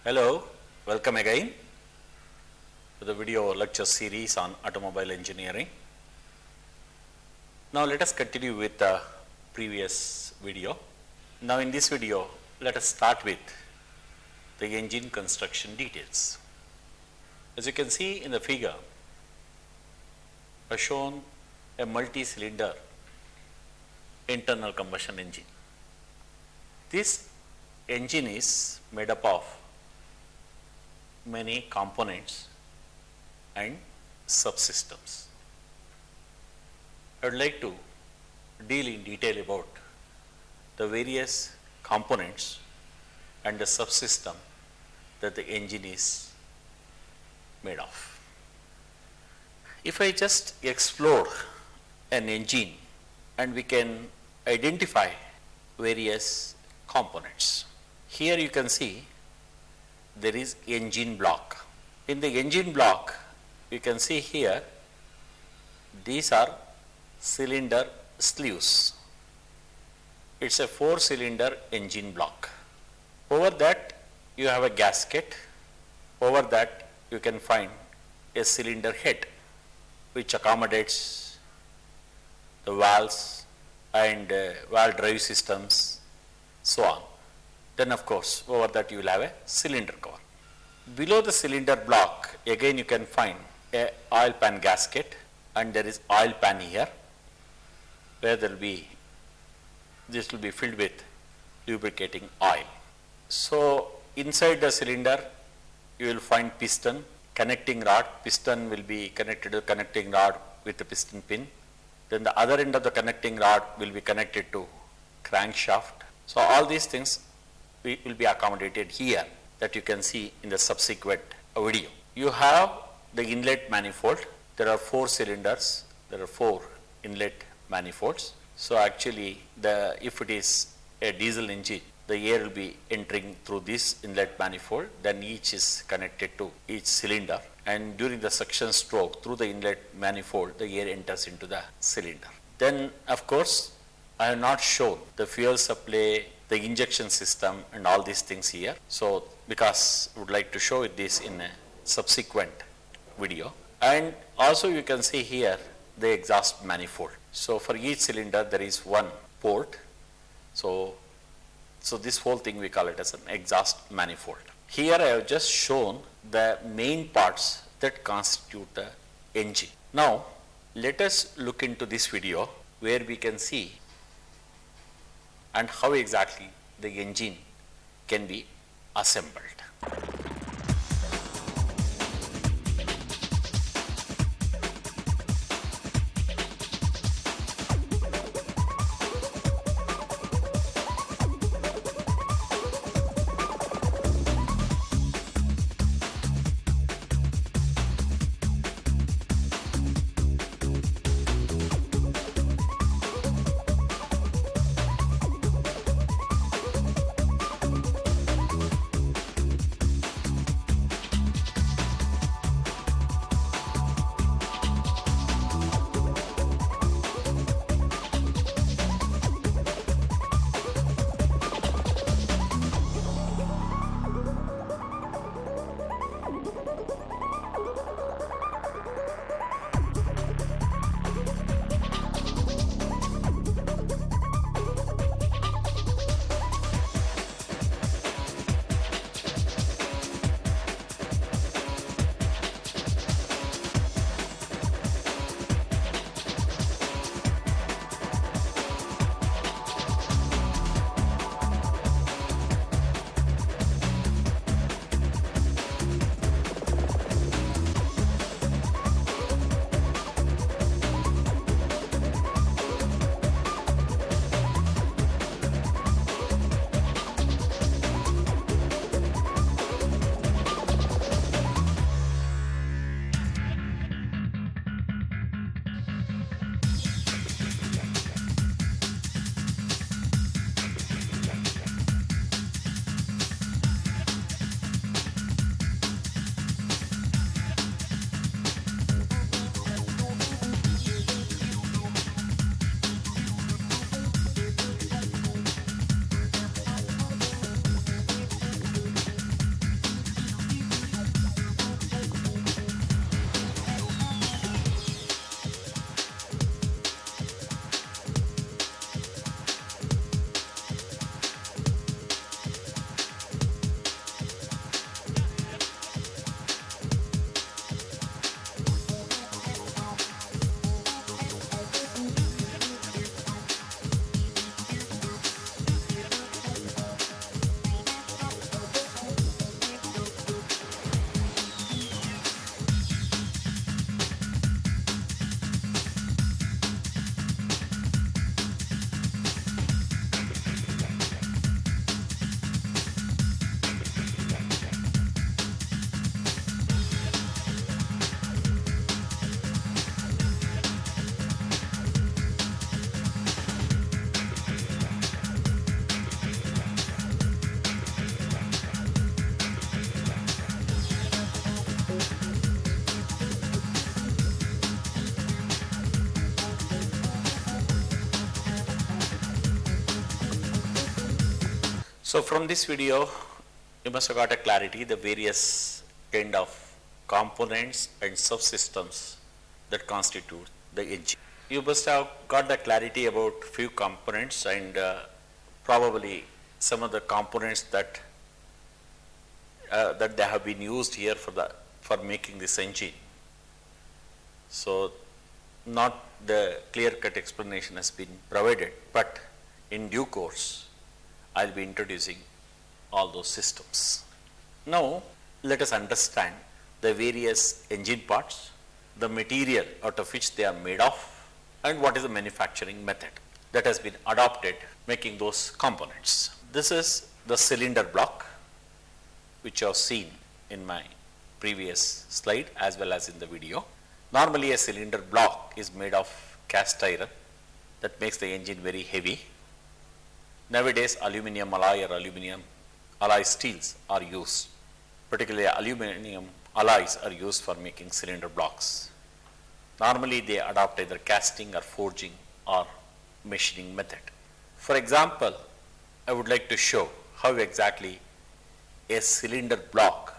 Hello, welcome again to the video lecture series on automobile engineering. Now let us continue with the previous video. Now in this video, let us start with the engine construction details. As you can see in the figure, I have shown a multi-cylinder internal combustion engine. This engine is made up of many components and subsystems. I would like to deal in detail about the various components and the subsystem that the engine is made of. If I just explore an engine and we can identify various components. Here you can see there is engine block. In the engine block, you can see here these are cylinder sleeves. It's a 4-cylinder engine block. Over that you have a gasket. Over that you can find a cylinder head which accommodates the valves and valve drive systems, so on. Then of course over that you will have a cylinder cover. Below the cylinder block again you can find a oil pan gasket, and there is oil pan here where this will be filled with lubricating oil. So inside the cylinder you will find piston, connecting rod. Piston will be connected to the connecting rod with the piston pin. Then the other end of the connecting rod will be connected to crankshaft. So all these things will be accommodated here that you can see in the subsequent video. You have the inlet manifold. There are 4 cylinders. There are 4 inlet manifolds. So actually if it is a diesel engine, the air will be entering through this inlet manifold, then each is connected to each cylinder, and during the suction stroke through the inlet manifold the air enters into the cylinder. Then of course I have not shown the fuel supply, the injection system and all these things here. So because I would like to show this in a subsequent video. And also you can see here the exhaust manifold. So for each cylinder there is one port. So this whole thing we call it as an exhaust manifold. Here I have just shown the main parts that constitute the engine. Now let us look into this video where we can see and how exactly the engine can be assembled. So from this video, you must have got a clarity the various kind of components and subsystems that constitute the engine. You must have got the clarity about few components and probably some of the components that they have been used here for making this engine. So not the clear-cut explanation has been provided, but in due course I'll be introducing all those systems. Now let us understand the various engine parts, the material out of which they are made of, and what is the manufacturing method that has been adopted making those components. This is the cylinder block which you have seen in my previous slide as well as in the video. Normally a cylinder block is made of cast iron that makes the engine very heavy. Nowadays aluminum alloy or aluminum alloy steels are used. Particularly aluminum alloys are used for making cylinder blocks. Normally they adopt either casting or forging or machining method. For example, I would like to show how exactly a cylinder block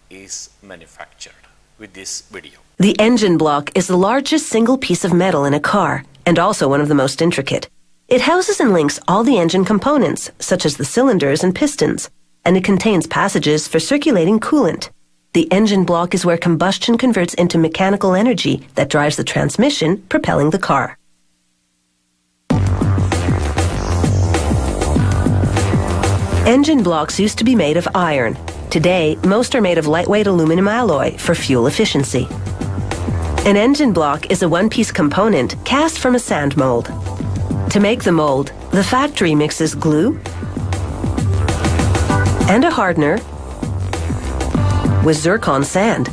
is manufactured with this video. The engine block is the largest single piece of metal in a car and also one of the most intricate. It houses and links all the engine components, such as the cylinders and pistons, and it contains passages for circulating coolant. The engine block is where combustion converts into mechanical energy that drives the transmission, propelling the car. Engine blocks used to be made of iron. Today, most are made of lightweight aluminum alloy for fuel efficiency. An engine block is a one-piece component cast from a sand mold. To make the mold, the factory mixes glue and a hardener with zircon sand.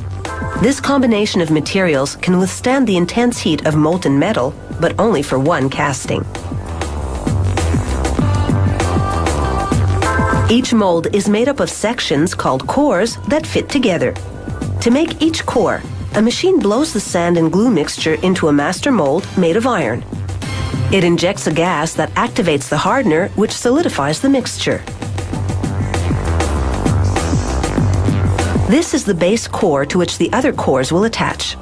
This combination of materials can withstand the intense heat of molten metal, but only for one casting. Each mold is made up of sections called cores that fit together. To make each core, a machine blows the sand and glue mixture into a master mold made of iron. It injects a gas that activates the hardener, which solidifies the mixture. This is the base core to which the other cores will attach.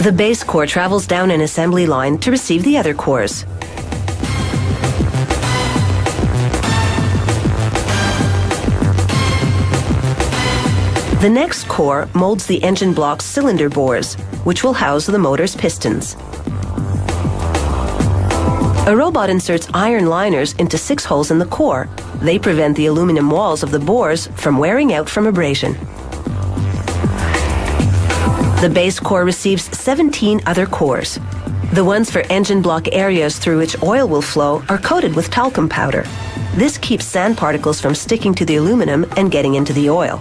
The base core travels down an assembly line to receive the other cores. The next core molds the engine block's cylinder bores, which will house the motor's pistons. A robot inserts iron liners into 6 holes in the core. They prevent the aluminum walls of the bores from wearing out from abrasion. The base core receives 17 other cores. The ones for engine block areas through which oil will flow are coated with talcum powder. This keeps sand particles from sticking to the aluminum and getting into the oil.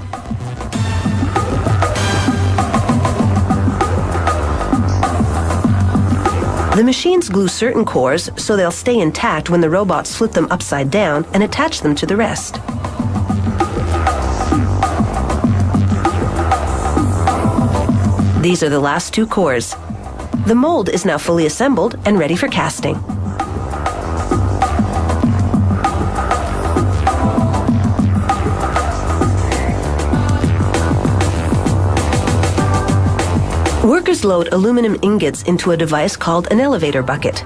The machines glue certain cores so they'll stay intact when the robots flip them upside down and attach them to the rest. These are the last 2 cores. The mold is now fully assembled and ready for casting. Workers load aluminum ingots into a device called an elevator bucket.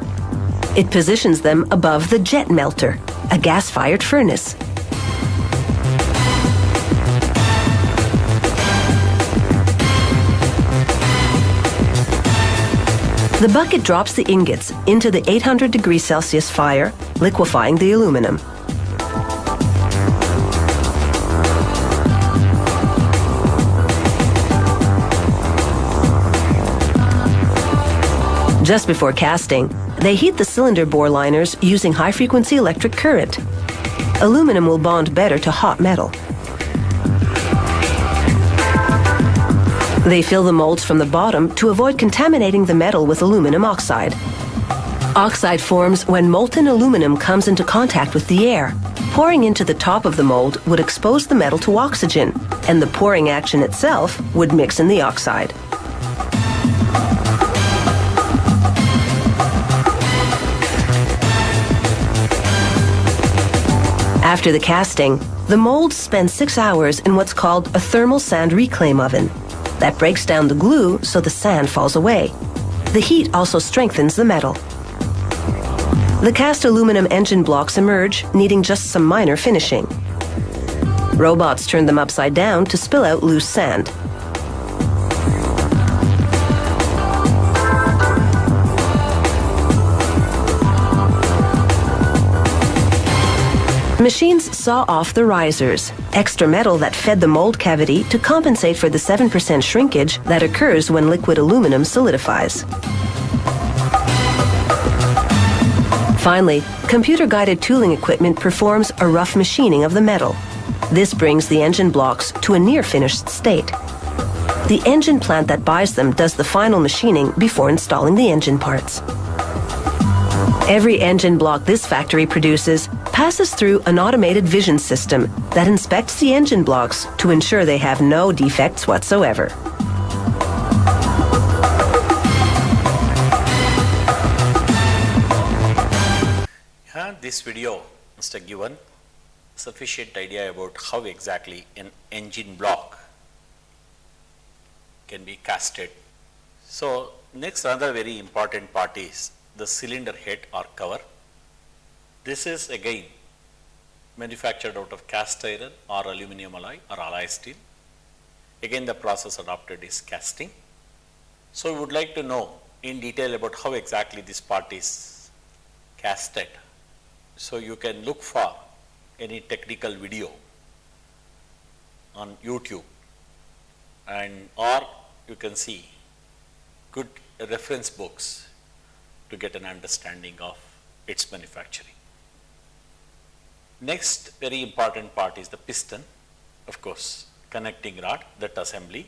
It positions them above the jet melter, a gas-fired furnace. The bucket drops the ingots into the 800 degrees Celsius fire, liquefying the aluminum. Just before casting, they heat the cylinder bore liners using high-frequency electric current. Aluminum will bond better to hot metal. They fill the molds from the bottom to avoid contaminating the metal with aluminum oxide. Oxide forms when molten aluminum comes into contact with the air. Pouring into the top of the mold would expose the metal to oxygen, and the pouring action itself would mix in the oxide. After the casting, the molds spend 6 hours in what's called a thermal sand reclaim oven. That breaks down the glue so the sand falls away. The heat also strengthens the metal. The cast aluminum engine blocks emerge, needing just some minor finishing. Robots turn them upside down to spill out loose sand. Machines saw off the risers, extra metal that fed the mold cavity to compensate for the 7% shrinkage that occurs when liquid aluminum solidifies. Finally, computer-guided tooling equipment performs a rough machining of the metal. This brings the engine blocks to a near-finished state. The engine plant that buys them does the final machining before installing the engine parts. Every engine block this factory produces passes through an automated vision system that inspects the engine blocks to ensure they have no defects whatsoever. This video must have given sufficient idea about how exactly an engine block can be casted. So next, another very important part is the cylinder head or cover. This is again manufactured out of cast iron or aluminum alloy or alloy steel. Again, the process adopted is casting. So we would like to know in detail about how exactly this part is casted. So you can look for any technical video on YouTube, and or you can see good reference books to get an understanding of its manufacturing. Next very important part is the piston, of course, connecting rod, that assembly.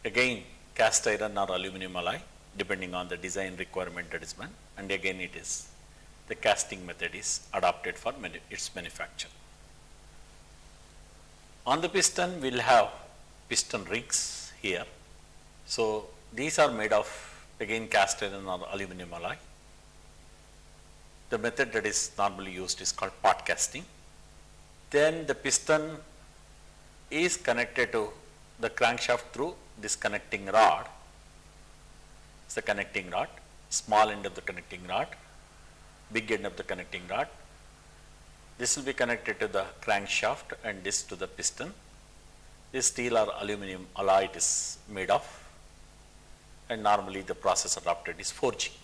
Again, cast iron or aluminum alloy, depending on the design requirement that is meant, and again it is the casting method is adopted for its manufacture. On the piston, we will have piston rings here. So these are made of again cast iron or aluminum alloy. The method that is normally used is called pot casting. Then the piston is connected to the crankshaft through this connecting rod. It's the connecting rod, small end of the connecting rod, big end of the connecting rod. This will be connected to the crankshaft and this to the piston. This steel or aluminum alloy it is made of, and normally the process adopted is forging.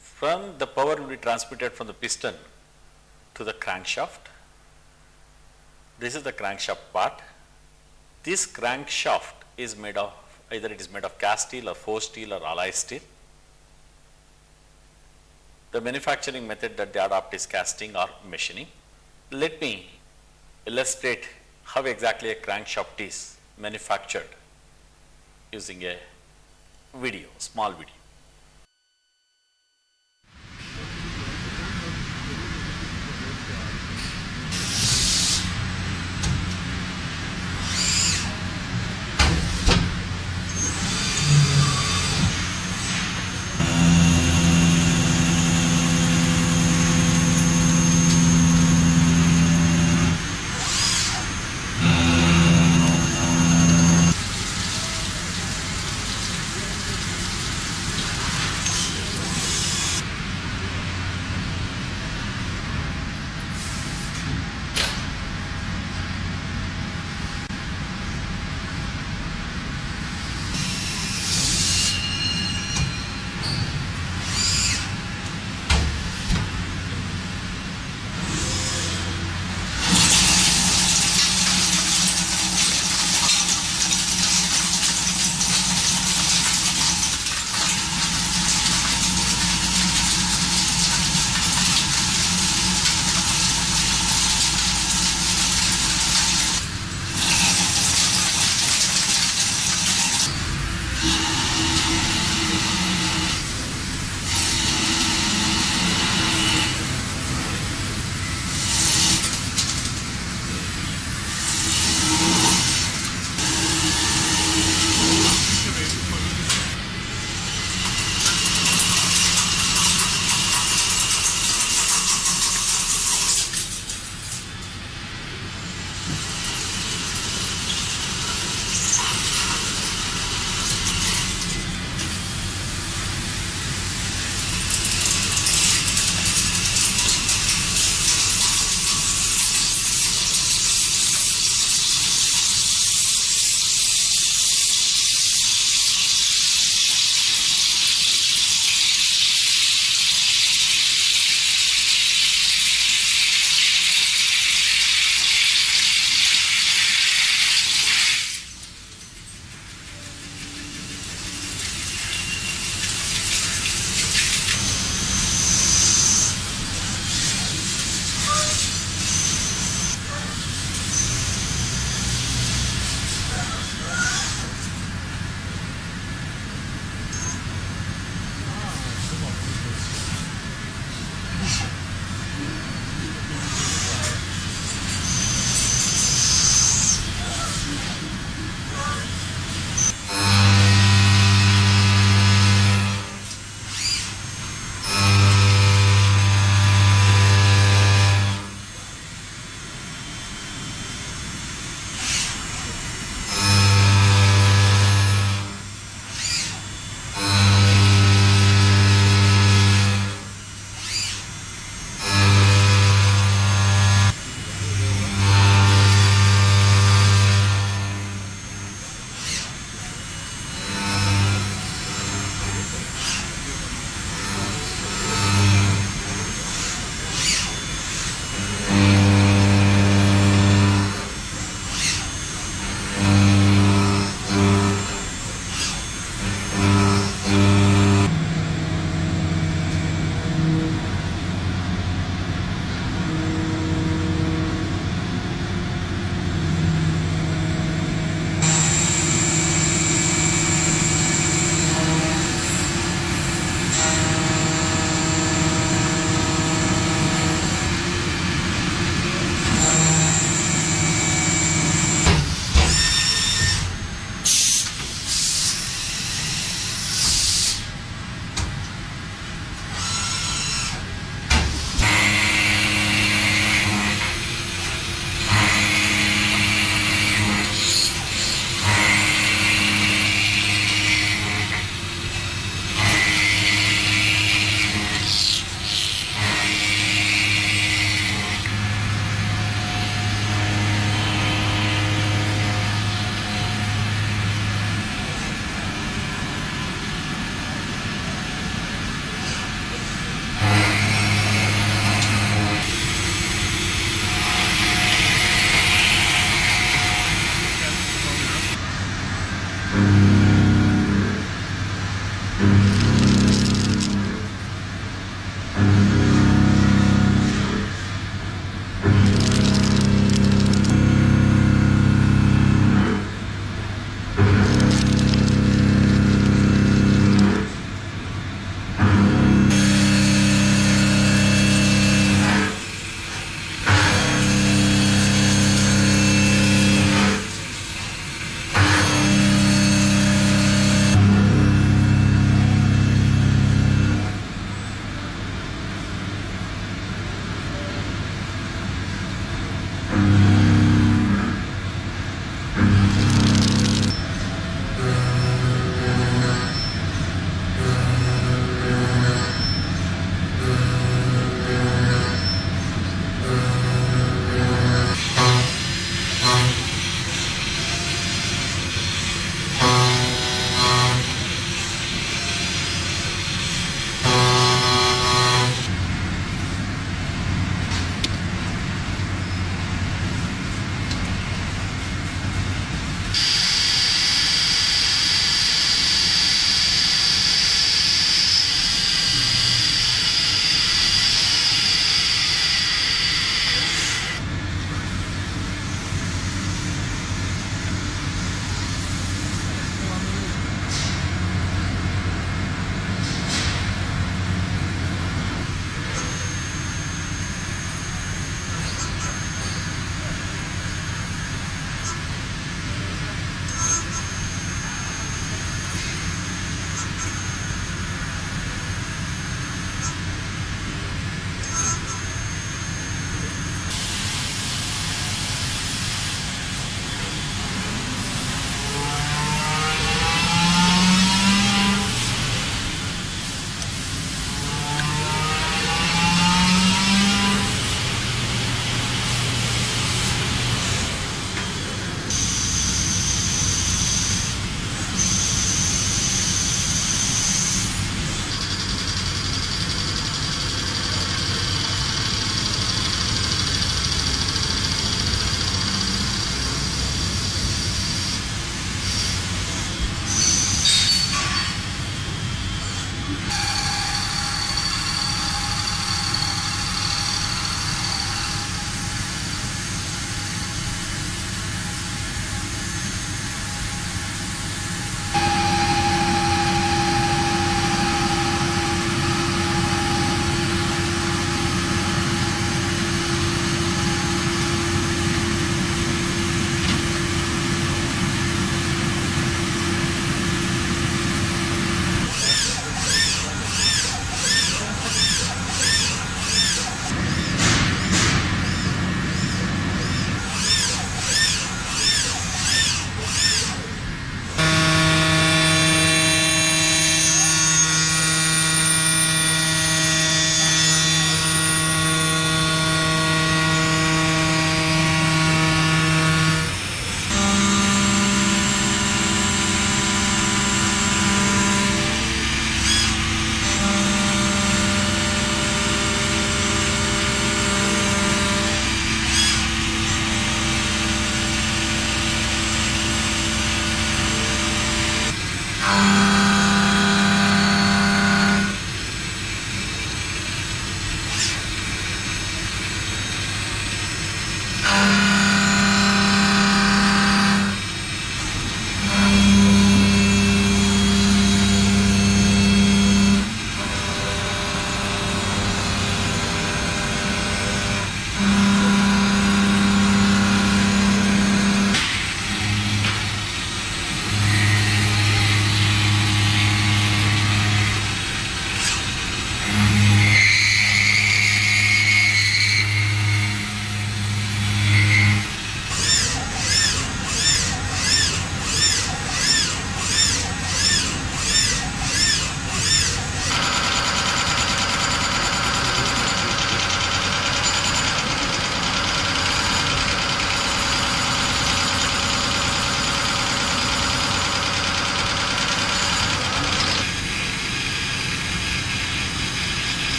From the power will be transmitted from the piston to the crankshaft. This is the crankshaft part. This crankshaft is made of, either it is made of cast steel or forged steel or alloy steel. The manufacturing method that they adopt is casting or machining. Let me illustrate how exactly a crankshaft is manufactured using a video, small video.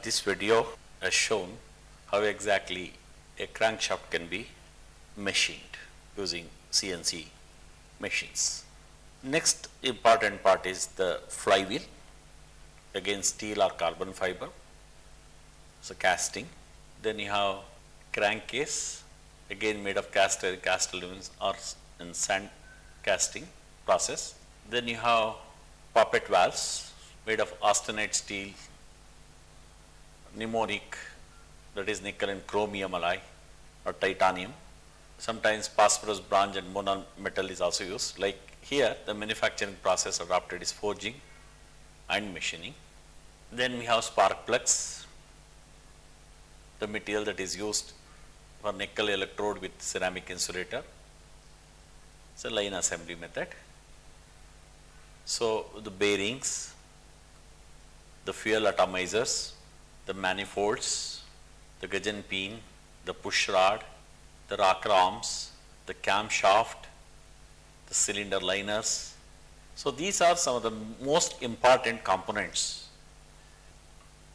this video has shown how exactly a crankshaft can be machined using CNC machines. Next important part is the flywheel, again steel or carbon fiber, so casting. Then you have crankcase, again made of cast aluminum or in sand casting process. Then you have poppet valves made of austenite steel, mnemonic, that is nickel and chromium alloy or titanium. Sometimes phosphorus, bronze and mono metal is also used. Like here, the manufacturing process adopted is forging and machining. Then we have spark plugs, the material that is used for nickel electrode with ceramic insulator. It's a line assembly method. So the bearings, the fuel atomizers, the manifolds, the gudgeon pin, the push rod, the rocker arms, the camshaft, the cylinder liners. So these are some of the most important components.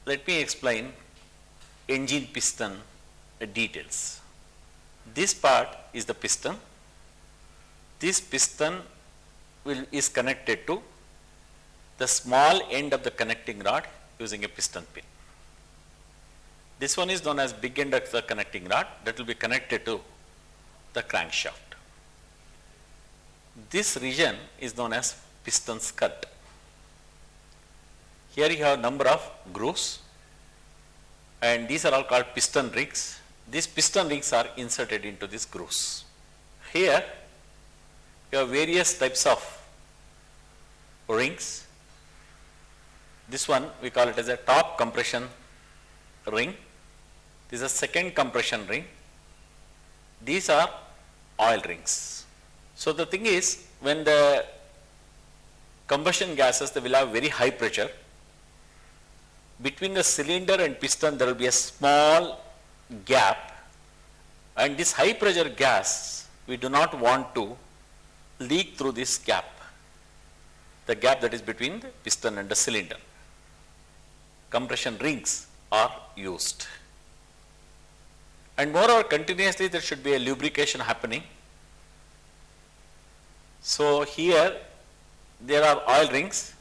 Let me explain engine piston details. This part is the piston. This piston is connected to the small end of the connecting rod using a piston pin. This one is known as big end of the connecting rod that will be connected to the crankshaft. This region is known as piston skirt. Here you have number of grooves and these are all called piston rings. These piston rings are inserted into these grooves. Here you have various types of rings. This one we call it as a top compression ring. This is a second compression ring. These are oil rings. So the thing is, when the combustion gases, they will have very high pressure. Between the cylinder and piston there will be a small gap, and this high pressure gas we do not want to leak through this gap, the gap that is between the piston and the cylinder. Compression rings are used. And moreover, continuously there should be a lubrication happening. So here there are oil rings.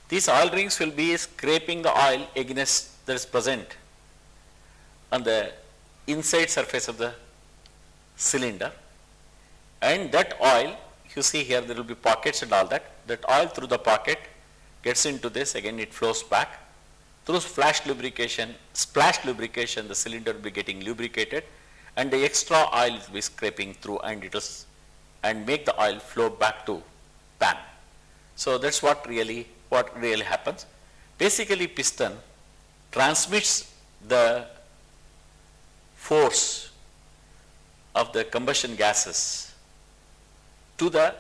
These oil rings will be scraping the oil against that is present on the inside surface of the cylinder, and that oil, you see here there will be pockets and all that, that oil through the pocket gets into this, again it flows back. Through splash lubrication, the cylinder will be getting lubricated and the extra oil will be scraping through and and make the oil flow back to pan. So that's what really happens. Basically piston transmits the force of the combustion gases to the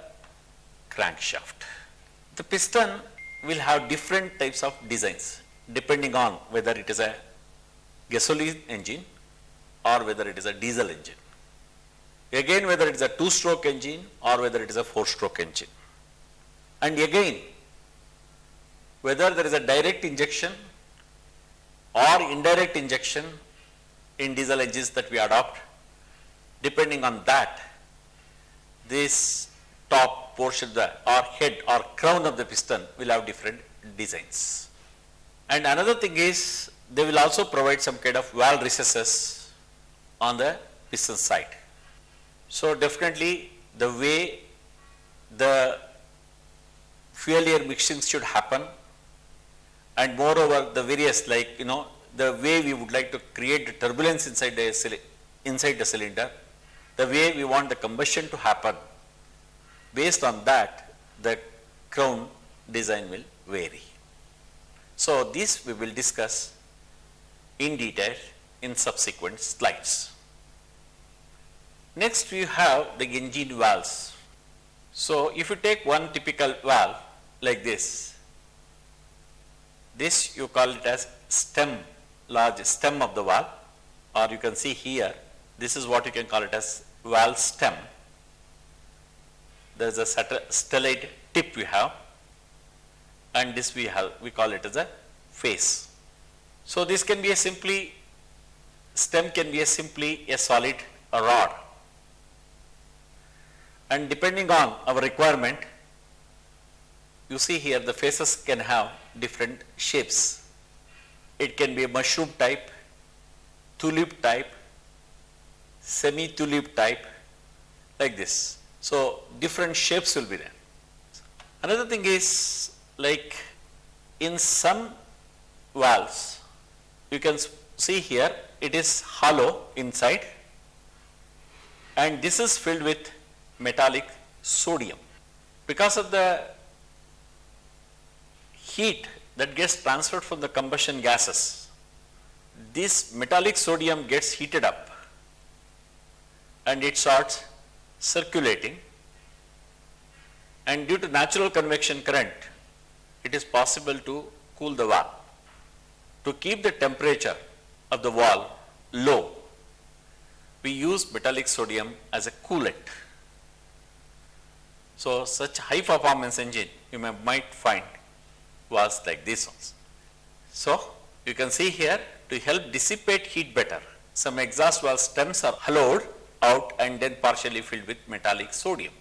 crankshaft. The piston will have different types of designs depending on whether it is a gasoline engine or whether it is a diesel engine. Again, whether it is a 2-stroke engine or whether it is a 4-stroke engine. And again, whether there is a direct injection or indirect injection in diesel engines that we adopt, depending on that, this top portion or head or crown of the piston will have different designs. And another thing is, they will also provide some kind of valve recesses on the piston side. So definitely the way the fuel air mixing should happen, and moreover the various, like the way we would like to create the turbulence inside the cylinder, the way we want the combustion to happen, based on that the crown design will vary. So this we will discuss in detail in subsequent slides. Next we have the engine valves. So if you take one typical valve like this you call it as stem, large stem of the valve, or you can see here, this is what you can call it as valve stem. There is a stellate tip we have, and this we call it as a face. So this can be a simply, stem can be a simply a solid rod. And depending on our requirement, you see here the faces can have different shapes. It can be a mushroom type, tulip type, semi-tulip type, like this. So different shapes will be there. Another thing is, like in some valves, you can see here it is hollow inside, and this is filled with metallic sodium. Because of the heat that gets transferred from the combustion gases, this metallic sodium gets heated up and it starts circulating, and due to natural convection current, it is possible to cool the valve. To keep the temperature of the valve low, we use metallic sodium as a coolant. So such high performance engine you might find valves like these ones. So you can see here, to help dissipate heat better, some exhaust valve stems are hollowed out and then partially filled with metallic sodium.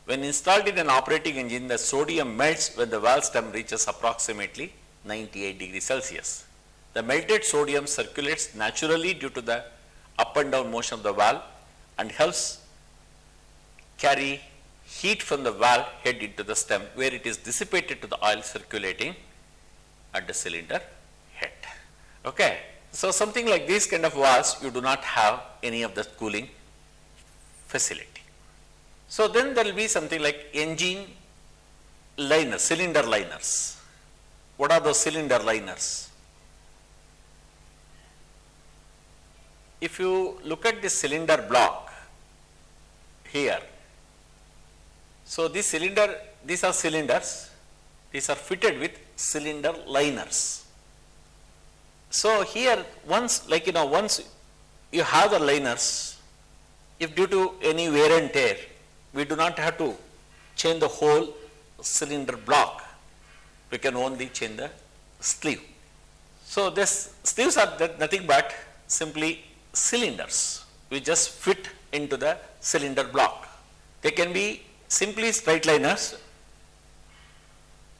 When installed in an operating engine, the sodium melts when the valve stem reaches approximately 98 degrees Celsius. The melted sodium circulates naturally due to the up and down motion of the valve and helps carry heat from the valve head into the stem, where it is dissipated to the oil circulating at the cylinder head. Okay. So something like this kind of valves, you do not have any of the cooling facility. So then there will be something like engine liners, cylinder liners. What are those cylinder liners? If you look at the cylinder block here, so this cylinder, these are cylinders, these are fitted with cylinder liners. So here, once you have the liners, if due to any wear and tear, we do not have to change the whole cylinder block. We can only change the sleeve. So this sleeves are nothing but simply cylinders. We just fit into the cylinder block. They can be simply straight liners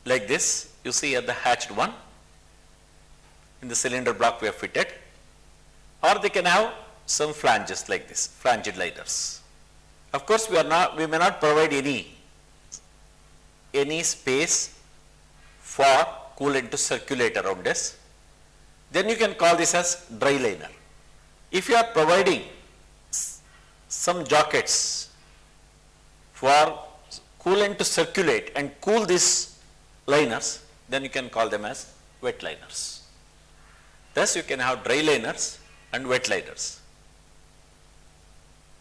like this. You see here the hatched one. In the cylinder block we have fitted, or they can have some flanges like this, flanged liners. Of course, we may not provide any space for coolant to circulate around this. Then you can call this as dry liner. If you are providing some jackets for coolant to circulate and cool these liners, then you can call them as wet liners. Thus, you can have dry liners and wet liners.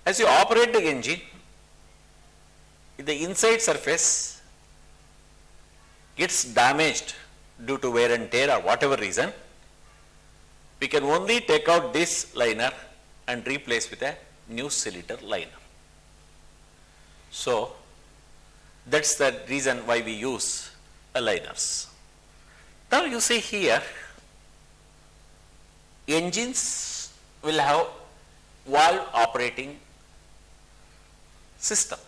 As you operate the engine, the inside surface gets damaged due to wear and tear or whatever reason, we can only take out this liner and replace with a new cylinder liner. So that's the reason why we use liners. Now you see here, engines will have valve operating system.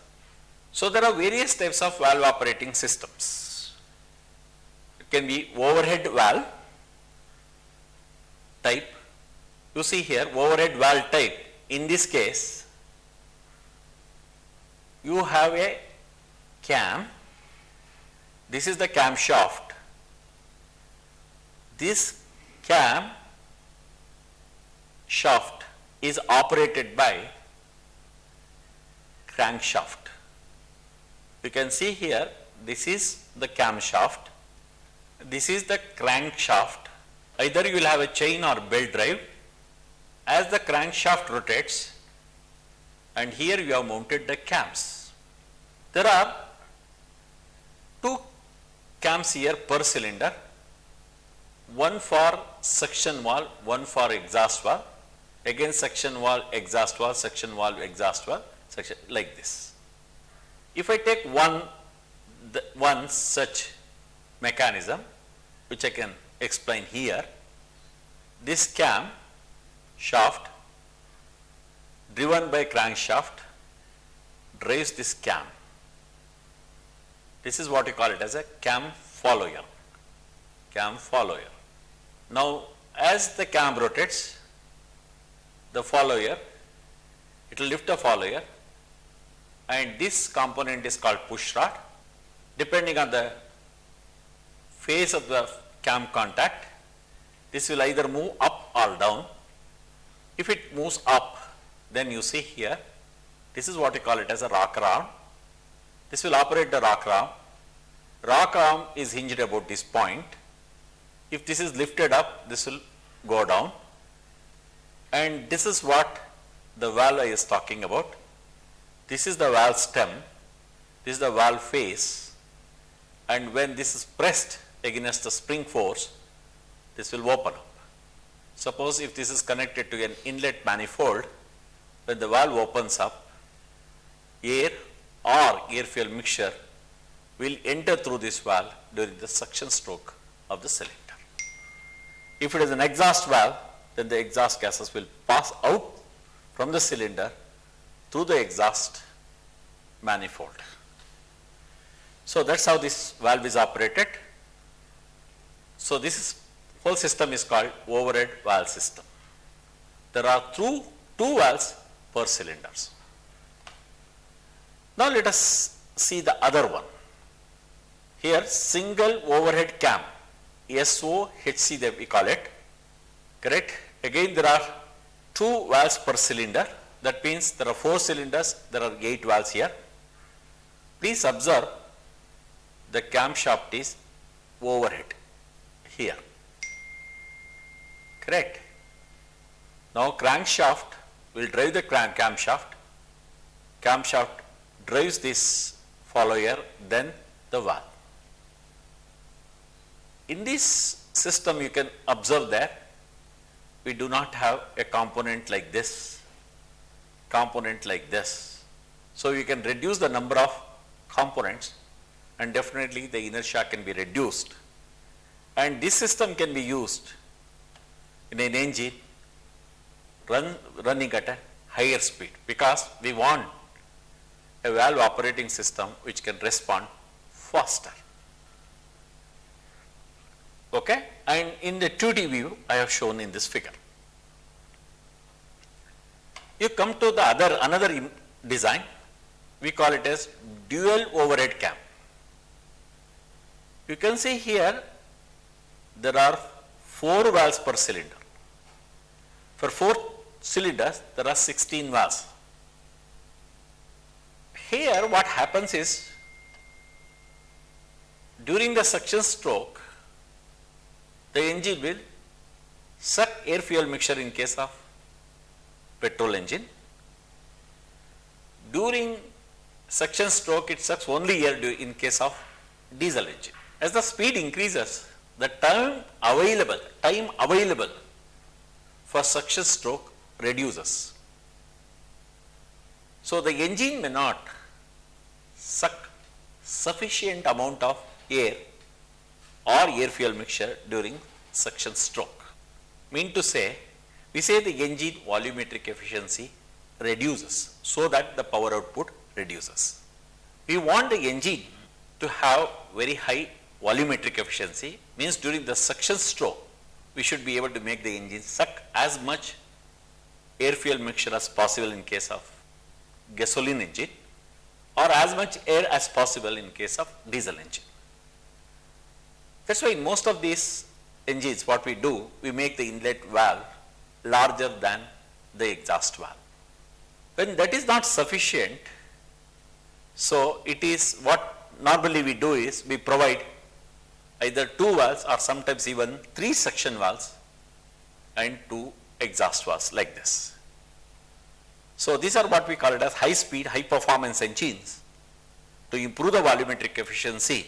So there are various types of valve operating systems. It can be overhead valve type. You see here overhead valve type. In this case, you have a cam. This is the cam shaft. This cam shaft is operated by crankshaft. You can see here, this is the camshaft, this is the crankshaft. Either you will have a chain or belt drive. As the crankshaft rotates, and here you have mounted the cams. There are two cams here per cylinder, one for suction valve, one for exhaust valve, again suction valve, suction valve, exhaust valve, section, like this. If I take one such mechanism, which I can explain here. This cam shaft driven by crankshaft drives this cam. This is what you call it as a cam follower. Cam follower. Now, as the cam rotates, the follower, it will lift the follower, and this component is called push rod. Depending on the phase of the cam contact, this will either move up or down. If it moves up, then you see here, this is what we call it as a rocker arm. This will operate the rocker arm. Rocker arm is hinged about this point. If this is lifted up, this will go down. And this is what the valve I is talking about. This is the valve stem. This is the valve face. And when this is pressed against the spring force, this will open up. Suppose if this is connected to an inlet manifold, when the valve opens up, air or air fuel mixture will enter through this valve during the suction stroke of the cylinder. If it is an exhaust valve, then the exhaust gases will pass out from the cylinder through the exhaust manifold. So that's how this valve is operated. So this whole system is called overhead valve system. There are two valves per cylinders. Now let us see the other one. Here single overhead cam, SOHC that we call it, correct? Again there are 2 valves per cylinder. That means there are 4 cylinders, there are 8 valves here. Please observe the camshaft is overhead here, correct? Now crankshaft will drive the camshaft. Camshaft drives this follower, then the valve. In this system you can observe that we do not have a component like this, So you can reduce the number of components and definitely the inertia can be reduced. And this system can be used in an engine running at a higher speed, because we want a valve operating system which can respond faster. Okay? And in the 2D view, I have shown in this figure. You come to the another design, we call it as dual overhead cam. You can see here there are 4 valves per cylinder. For 4 cylinders, there are 16 valves. Here what happens is, during the suction stroke, the engine will suck air fuel mixture in case of petrol engine. During suction stroke, it sucks only air in case of diesel engine. As the speed increases, the time available for suction stroke reduces. So the engine may not suck sufficient amount of air or air fuel mixture during suction stroke. Mean to say, we say the engine volumetric efficiency reduces so that the power output reduces. We want the engine to have very high volumetric efficiency, means during the suction stroke, we should be able to make the engine suck as much air fuel mixture as possible in case of gasoline engine, or as much air as possible in case of diesel engine. That's why in most of these engines, what we do, we make the inlet valve larger than the exhaust valve. When that is not sufficient, so it is what normally we do is we provide either 2 valves or sometimes even 3 suction valves and 2 exhaust valves like this. So these are what we call it as high speed, high performance engines. To improve the volumetric efficiency,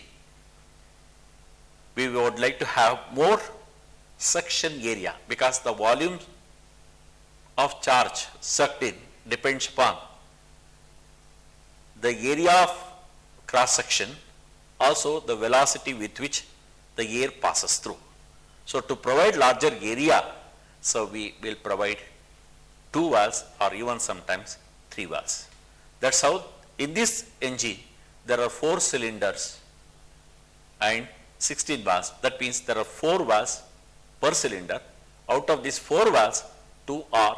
we would like to have more suction area, because the volume of charge sucked in depends upon the area of cross section, also the velocity with which the air passes through. So to provide larger area, so we will provide 2 valves or even sometimes 3 valves. That's how in this engine there are 4 cylinders and 16 valves. That means there are 4 valves per cylinder. Out of these 4 valves, 2 are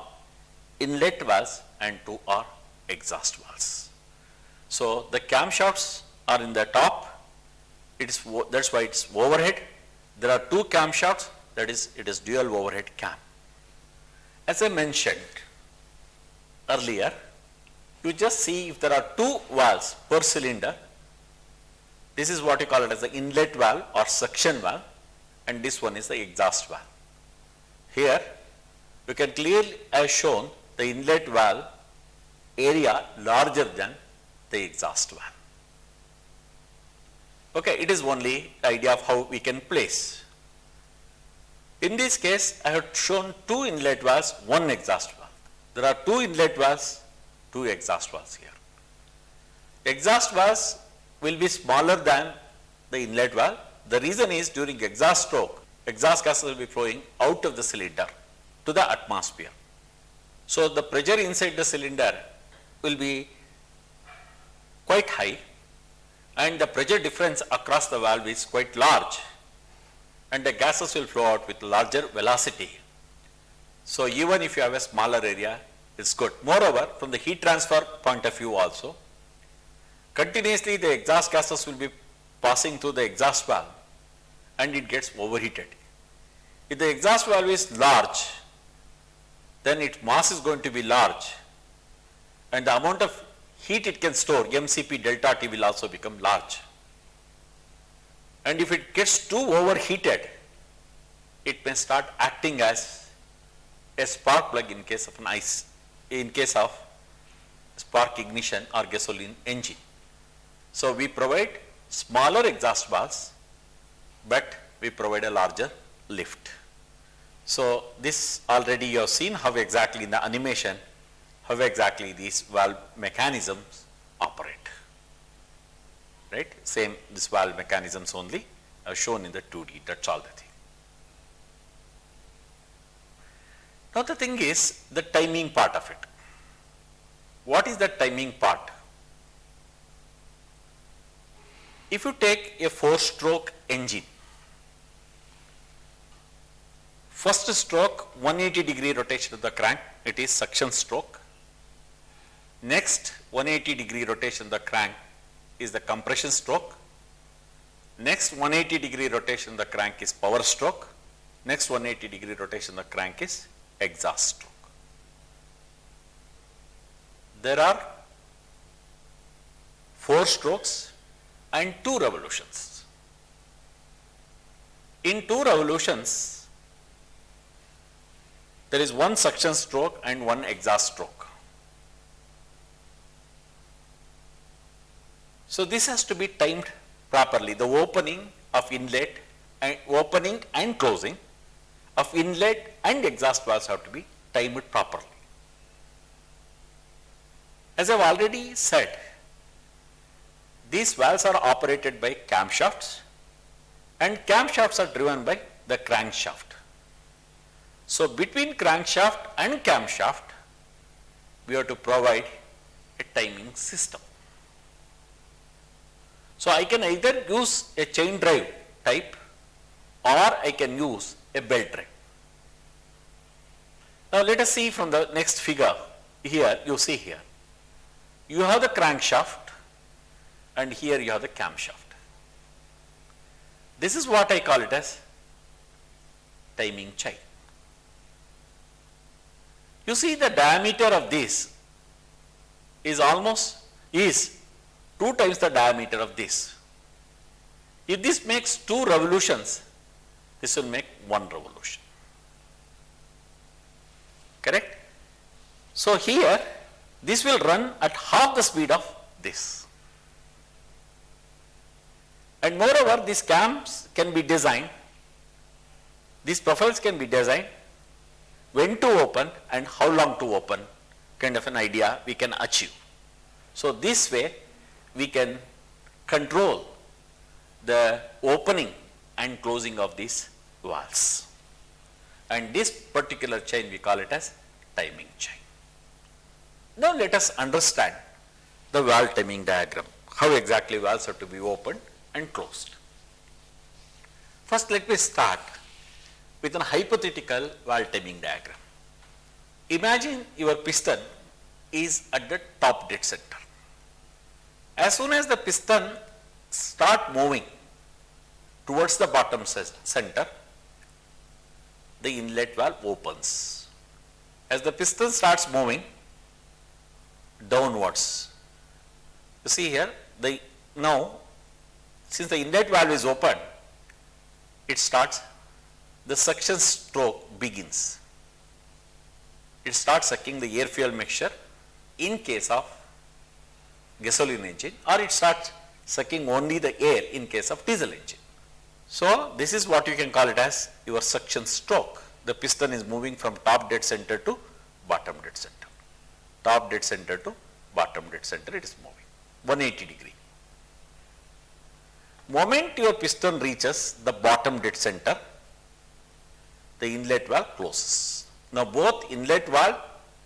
inlet valves and 2 are exhaust valves. So the camshafts are in the top. That's why it's overhead. There are 2 camshafts, that is, it is dual overhead cam. As I mentioned earlier, you just see if there are 2 valves per cylinder, this is what you call it as the inlet valve or suction valve, and this one is the exhaust valve. Here, you can clearly have shown the inlet valve area larger than the exhaust valve. Okay, it is only the idea of how we can place. In this case, I have shown 2 inlet valves, 1 exhaust valve. There are 2 inlet valves, 2 exhaust valves here. Exhaust valves will be smaller than the inlet valve. The reason is during exhaust stroke, exhaust gases will be flowing out of the cylinder to the atmosphere. So the pressure inside the cylinder will be quite high, and the pressure difference across the valve is quite large, and the gases will flow out with larger velocity. So even if you have a smaller area, it's good. Moreover, from the heat transfer point of view also, continuously the exhaust gases will be passing through the exhaust valve and it gets overheated. If the exhaust valve is large, then its mass is going to be large, and the amount of heat it can store, MCP delta T, will also become large. And if it gets too overheated, it may start acting as a spark plug in case of in case of spark ignition or gasoline engine. So we provide smaller exhaust valves, but we provide a larger lift. So this already you have seen how exactly in the animation, how exactly these valve mechanisms operate. Right? Same, this valve mechanisms only are shown in the 2D, that's all the thing. Now the thing is the timing part of it. What is the timing part? If you take a 4-stroke engine, first stroke 180-degree rotation of the crank, it is suction stroke. Next 180-degree rotation of the crank is the compression stroke. Next 180-degree rotation of the crank is power stroke. Next 180-degree rotation of the crank is exhaust stroke. There are 4 strokes and 2 revolutions. In 2 revolutions, there is 1 suction stroke and 1 exhaust stroke. So this has to be timed properly. The opening of inlet and opening and closing of inlet and exhaust valves have to be timed properly. As I have already said, these valves are operated by camshafts, and camshafts are driven by the crankshaft. So between crankshaft and camshaft, we have to provide a timing system. So I can either use a chain drive type or I can use a belt drive. Now let us see from the next figure. Here you see here, you have the crankshaft and here you have the camshaft. This is what I call it as timing chain. You see the diameter of this is 2 times the diameter of this. If this makes 2 revolutions, this will make 1 revolution. Correct? So here, this will run at half the speed of this. And moreover, these cams can be designed, these profiles can be designed, when to open and how long to open, kind of an idea we can achieve. So this way, we can control the opening and closing of these valves. And this particular chain we call it as timing chain. Now let us understand the valve timing diagram, how exactly valves are to be opened and closed. First let me start with a hypothetical valve timing diagram. Imagine your piston is at the top dead center. As soon as the piston start moving towards the bottom center, the inlet valve opens. As the piston starts moving downwards, you see here, now since the inlet valve is open, it starts, the suction stroke begins. It starts sucking the air fuel mixture in case of gasoline engine, or it starts sucking only the air in case of diesel engine. So this is what you can call it as your suction stroke. The piston is moving from top dead center to bottom dead center. Top dead center to bottom dead center, it is moving 180 degree. Moment your piston reaches the bottom dead center, the inlet valve closes. Now both inlet valve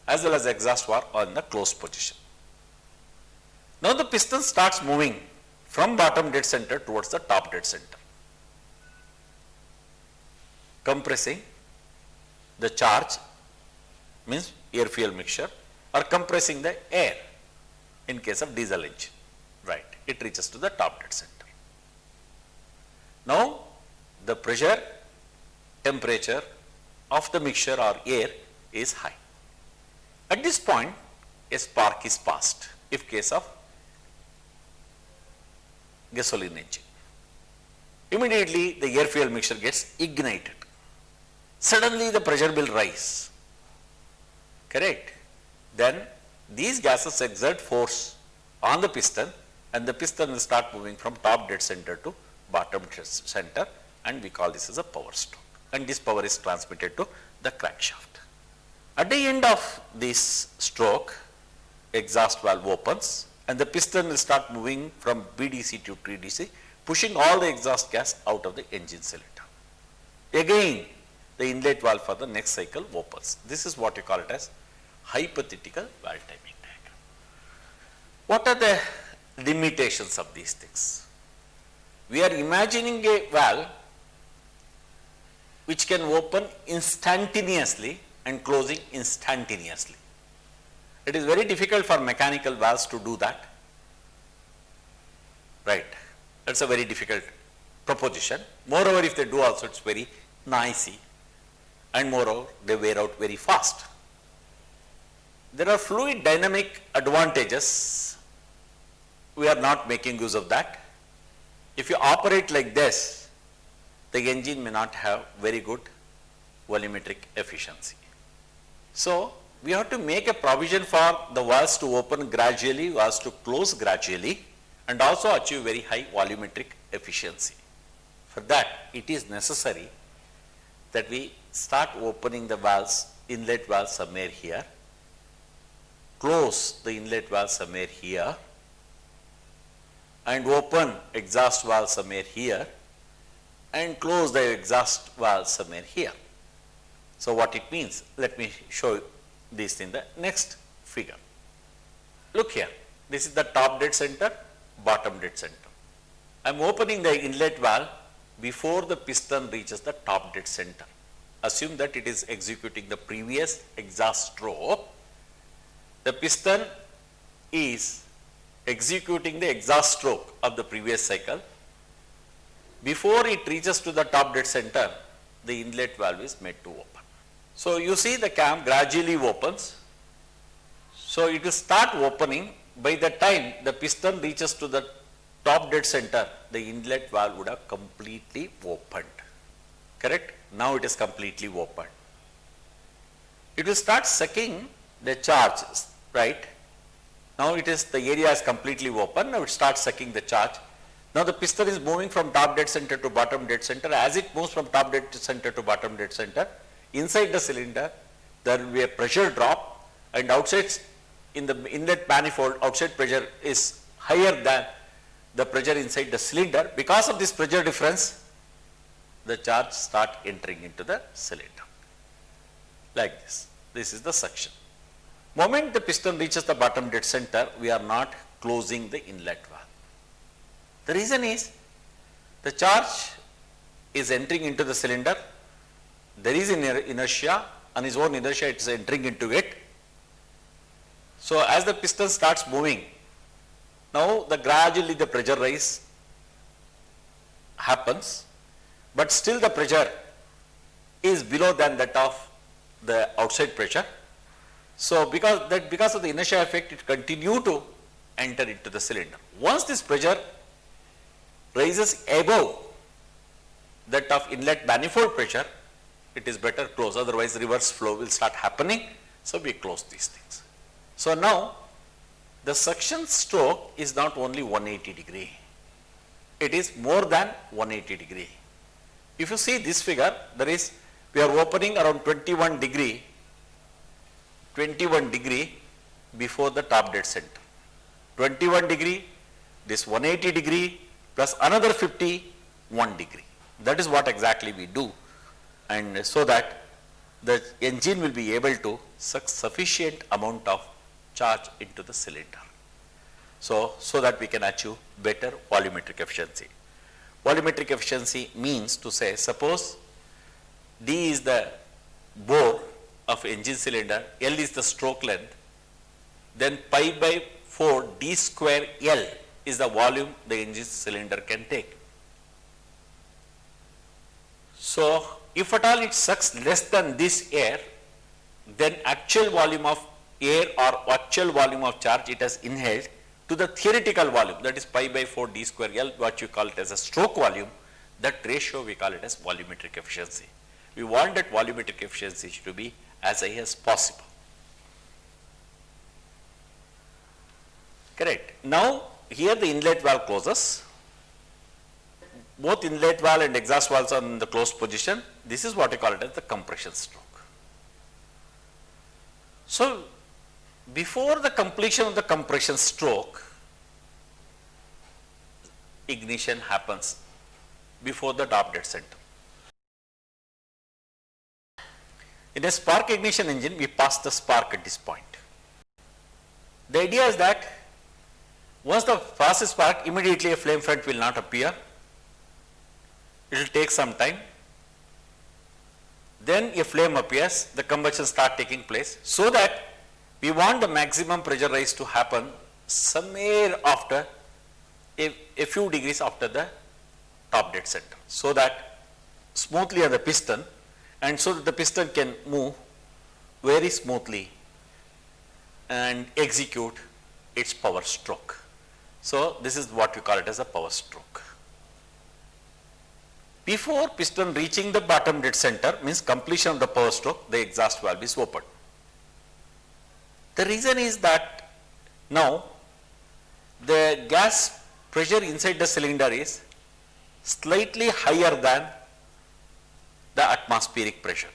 as well as exhaust valve are in the closed position. Now the piston starts moving from bottom dead center towards the top dead center, compressing the charge, means air fuel mixture, or compressing the air in case of diesel engine, right, it reaches to the top dead center. Now the pressure, temperature of the mixture or air is high. At this point a spark is passed if case of gasoline engine. Immediately the air fuel mixture gets ignited. Suddenly the pressure will rise, correct? Then these gases exert force on the piston and the piston will start moving from top dead center to bottom dead center, and we call this as a power stroke, and this power is transmitted to the crankshaft. At the end of this stroke, exhaust valve opens and the piston will start moving from BDC to TDC, pushing all the exhaust gas out of the engine cylinder. Again, the inlet valve for the next cycle opens. This is what you call it as hypothetical valve timing diagram. What are the limitations of these things? We are imagining a valve which can open instantaneously and closing instantaneously. It is very difficult for mechanical valves to do that, right? That's a very difficult proposition. Moreover, if they do also, it's very noisy, and moreover, they wear out very fast. There are fluid dynamic advantages. We are not making use of that. If you operate like this, the engine may not have very good volumetric efficiency. So we have to make a provision for the valves to open gradually, valves to close gradually, and also achieve very high volumetric efficiency. For that, it is necessary that we start opening the valves, inlet valve somewhere here, close the inlet valve somewhere here, and open exhaust valve somewhere here, and close the exhaust valve somewhere here. So what it means, let me show you this in the next figure. Look here, this is the top dead center, bottom dead center. I am opening the inlet valve before the piston reaches the top dead center. Assume that it is executing the previous exhaust stroke. The piston is executing the exhaust stroke of the previous cycle. Before it reaches to the top dead center, the inlet valve is made to open. So you see the cam gradually opens. So it will start opening. By the time the piston reaches to the top dead center, the inlet valve would have completely opened. Correct? Now it is completely opened. It will start sucking the charge, right? Now it is, the area is completely open. Now it starts sucking the charge. Now the piston is moving from top dead center to bottom dead center. As it moves from top dead center to bottom dead center, inside the cylinder there will be a pressure drop, and outside in the inlet manifold, outside pressure is higher than the pressure inside the cylinder. Because of this pressure difference, the charge start entering into the cylinder. Like this. This is the suction. Moment the piston reaches the bottom dead center, we are not closing the inlet valve. The reason is the charge is entering into the cylinder. There is inertia, on its own inertia it is entering into it. So as the piston starts moving, now gradually the pressure rise happens, but still the pressure is below than that of the outside pressure. So because of the inertia effect, it continue to enter into the cylinder. Once this pressure rises above that of inlet manifold pressure, it is better close, otherwise reverse flow will start happening. So we close these things. So now the suction stroke is not only 180 degree, it is more than 180 degree. If you see this figure, we are opening around 21 degree before the top dead center. 21 degree, this 180 degree plus another 51 degree. That is what exactly we do, and so that the engine will be able to suck sufficient amount of charge into the cylinder. So that we can achieve better volumetric efficiency. Volumetric efficiency means to say, suppose D is the bore of engine cylinder, L is the stroke length, then pi by 4 D square L is the volume the engine cylinder can take. So if at all it sucks less than this air, then actual volume of air or actual volume of charge it has inhaled to the theoretical volume, that is pi by 4 D square L, what you call it as a stroke volume, that ratio we call it as volumetric efficiency. We want that volumetric efficiency to be as high as possible. Correct. Now here the inlet valve closes. Both inlet valve and exhaust valves are in the closed position. This is what we call it as the compression stroke. So before the completion of the compression stroke, ignition happens before the top dead center. In a spark ignition engine, we pass the spark at this point. The idea is that once the pass spark, immediately a flame front will not appear. It will take some time. Then a flame appears, the combustion start taking place, so that we want the maximum pressure rise to happen somewhere after a few degrees after the top dead center, so that smoothly on the piston, and so that the piston can move very smoothly and execute its power stroke. So this is what we call it as a power stroke. Before piston reaching the bottom dead center, means completion of the power stroke, the exhaust valve is opened. The reason is that now the gas pressure inside the cylinder is slightly higher than the atmospheric pressure.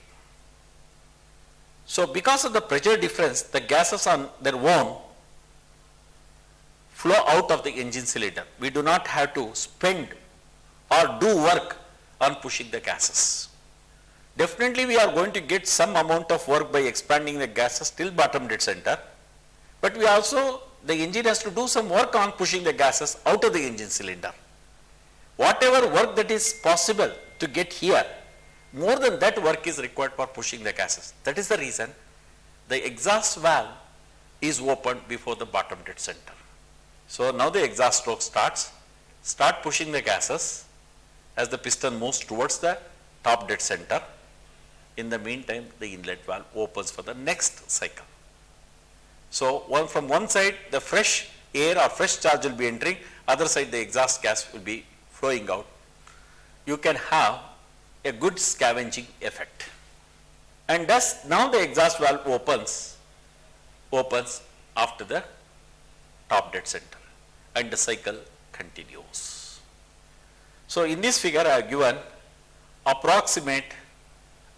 So because of the pressure difference, the gases on their own flow out of the engine cylinder. We do not have to spend or do work on pushing the gases. Definitely we are going to get some amount of work by expanding the gases till bottom dead center, but the engine has to do some work on pushing the gases out of the engine cylinder. Whatever work that is possible to get here, more than that work is required for pushing the gases. That is the reason the exhaust valve is opened before the bottom dead center. So now the exhaust stroke start pushing the gases as the piston moves towards the top dead center. In the meantime, the inlet valve opens for the next cycle. So from one side, the fresh air or fresh charge will be entering, other side the exhaust gas will be flowing out. You can have a good scavenging effect. And thus now the exhaust valve opens after the top dead center, and the cycle continues. So in this figure I have given approximate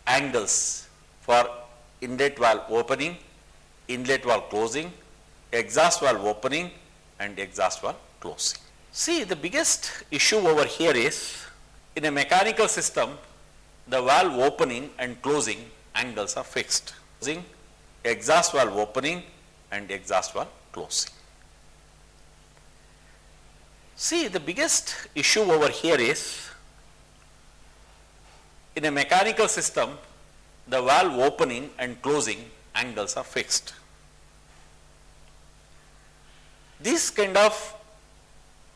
angles for inlet valve opening, inlet valve closing, exhaust valve opening and exhaust valve closing. See, the biggest issue over here is In a mechanical system, the valve opening and closing angles are fixed. Exhaust valve opening and exhaust valve closing. See, the biggest issue over here is, in a mechanical system, the valve opening and closing angles are fixed. This kind of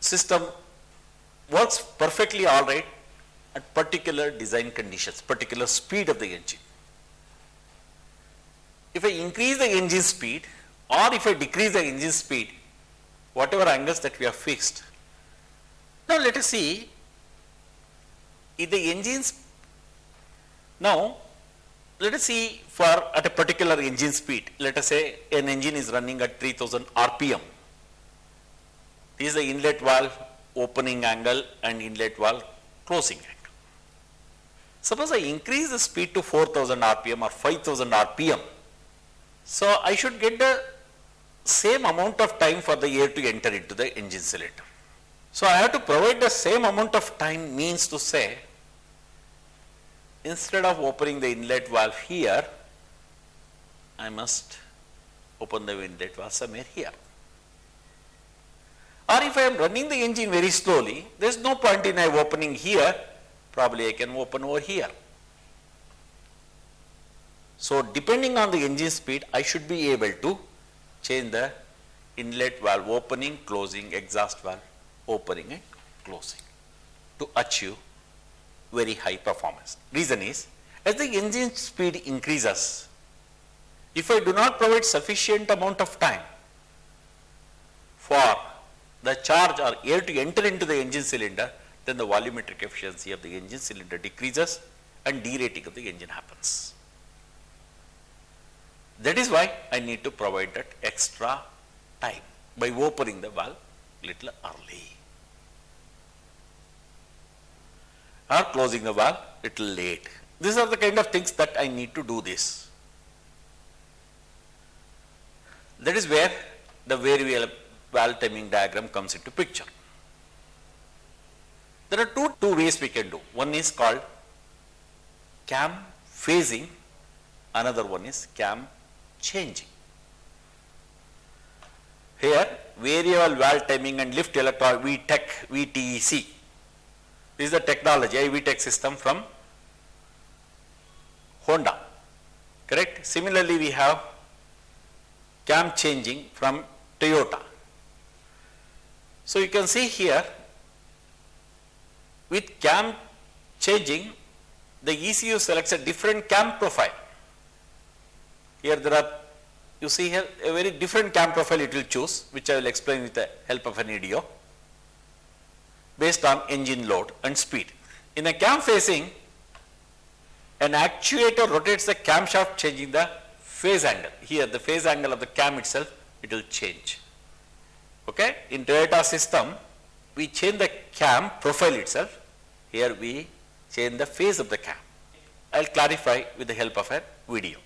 system works perfectly all right at particular design conditions, particular speed of the engine. If I increase the engine speed or if I decrease the engine speed, whatever angles that we have fixed. Now let us see if the engines, now let us see for at a particular engine speed, let us say an engine is running at 3000 RPM. This is the inlet valve opening angle and inlet valve closing angle. Suppose I increase the speed to 4000 RPM or 5000 RPM. So I should get the same amount of time for the air to enter into the engine cylinder. So I have to provide the same amount of time, means to say, instead of opening the inlet valve here, I must open the inlet valve somewhere here. Or if I am running the engine very slowly, there is no point in I opening here, probably I can open over here. So depending on the engine speed, I should be able to change the inlet valve opening, closing, exhaust valve opening and closing to achieve very high performance. Reason is, as the engine speed increases, if I do not provide sufficient amount of time for the charge or air to enter into the engine cylinder, then the volumetric efficiency of the engine cylinder decreases and derating of the engine happens. That is why I need to provide that extra time by opening the valve little early or closing the valve little late. These are the kind of things that I need to do this. That is where the variable valve timing diagram comes into picture. There are two ways we can do. One is called cam phasing, another one is cam changing. Here, variable valve timing and lift electronic VTEC. This is the technology, VTEC system from Honda, correct? Similarly, we have cam changing from Toyota. So you can see here, with cam changing, the ECU selects a different cam profile. Here there are, you see here, a very different cam profile it will choose, which I will explain with the help of an video, based on engine load and speed. In a cam phasing, an actuator rotates the camshaft changing the phase angle. Here the phase angle of the cam itself, it will change. Okay? In Toyota system, we change the cam profile itself. Here we change the phase of the cam. I will clarify with the help of a video.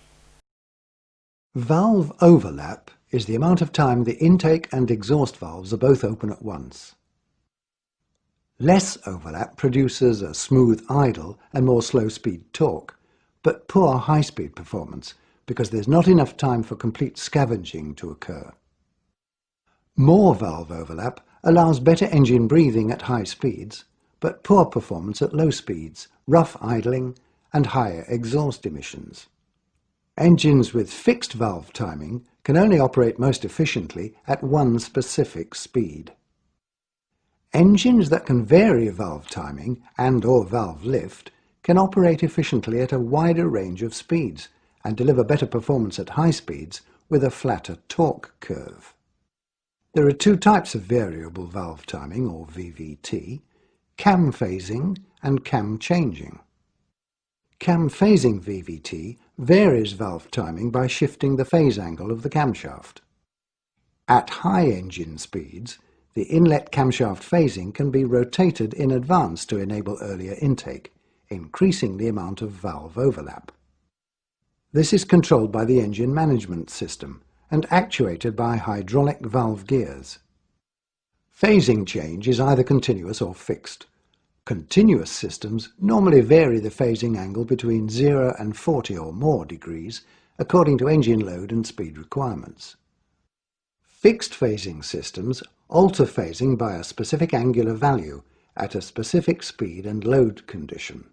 Valve overlap is the amount of time the intake and exhaust valves are both open at once. Less overlap produces a smooth idle and more slow-speed torque, but poor high-speed performance because there's not enough time for complete scavenging to occur. More valve overlap allows better engine breathing at high speeds, but poor performance at low speeds, rough idling, and higher exhaust emissions. Engines with fixed valve timing can only operate most efficiently at one specific speed. Engines that can vary valve timing and/or valve lift can operate efficiently at a wider range of speeds and deliver better performance at high speeds with a flatter torque curve. There are two types of variable valve timing, or VVT, cam phasing and cam changing. Cam phasing VVT varies valve timing by shifting the phase angle of the camshaft. At high engine speeds, the inlet camshaft phasing can be rotated in advance to enable earlier intake, increasing the amount of valve overlap. This is controlled by the engine management system and actuated by hydraulic valve gears. Phasing change is either continuous or fixed. Continuous systems normally vary the phasing angle between 0 and 40 or more degrees according to engine load and speed requirements. Fixed phasing systems alter phasing by a specific angular value at a specific speed and load condition.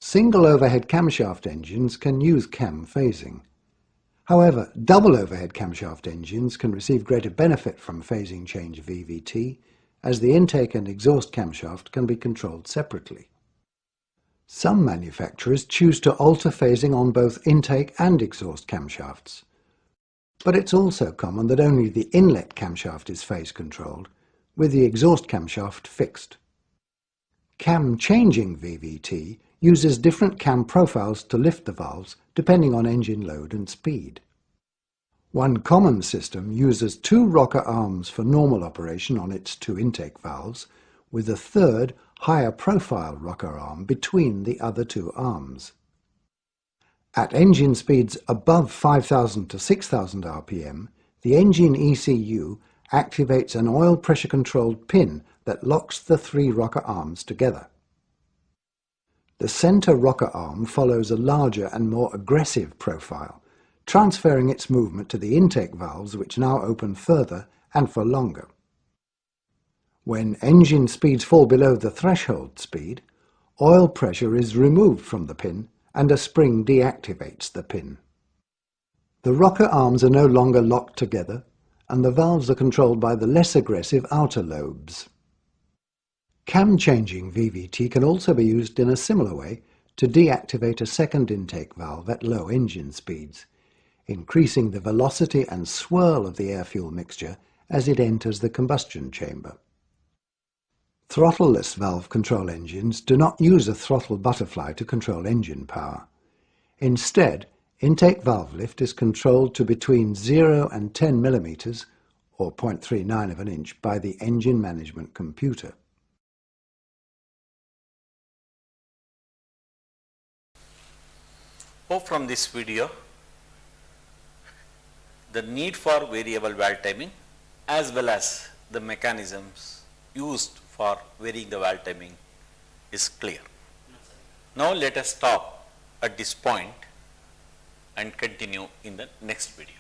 Single overhead camshaft engines can use cam phasing. However, double overhead camshaft engines can receive greater benefit from phasing change VVT, as the intake and exhaust camshaft can be controlled separately. Some manufacturers choose to alter phasing on both intake and exhaust camshafts, but it's also common that only the inlet camshaft is phase controlled, with the exhaust camshaft fixed. Cam changing VVT uses different cam profiles to lift the valves depending on engine load and speed. One common system uses 2 rocker arms for normal operation on its 2 intake valves, with a third, higher profile rocker arm between the other 2 arms. At engine speeds above 5,000 to 6,000 rpm, the engine ECU activates an oil pressure controlled pin that locks the 3 rocker arms together. The center rocker arm follows a larger and more aggressive profile, transferring its movement to the intake valves, which now open further and for longer. When engine speeds fall below the threshold speed, oil pressure is removed from the pin and a spring deactivates the pin. The rocker arms are no longer locked together, and the valves are controlled by the less aggressive outer lobes. Cam-changing VVT can also be used in a similar way to deactivate a second intake valve at low engine speeds, increasing the velocity and swirl of the air-fuel mixture as it enters the combustion chamber. Throttleless valve control engines do not use a throttle butterfly to control engine power. Instead, intake valve lift is controlled to between 0 and 10 mm, or 0.39 of an inch, by the engine management computer. Hope from this video the need for variable valve timing as well as the mechanisms used for varying the valve timing is clear. Now let us stop at this point and continue in the next video.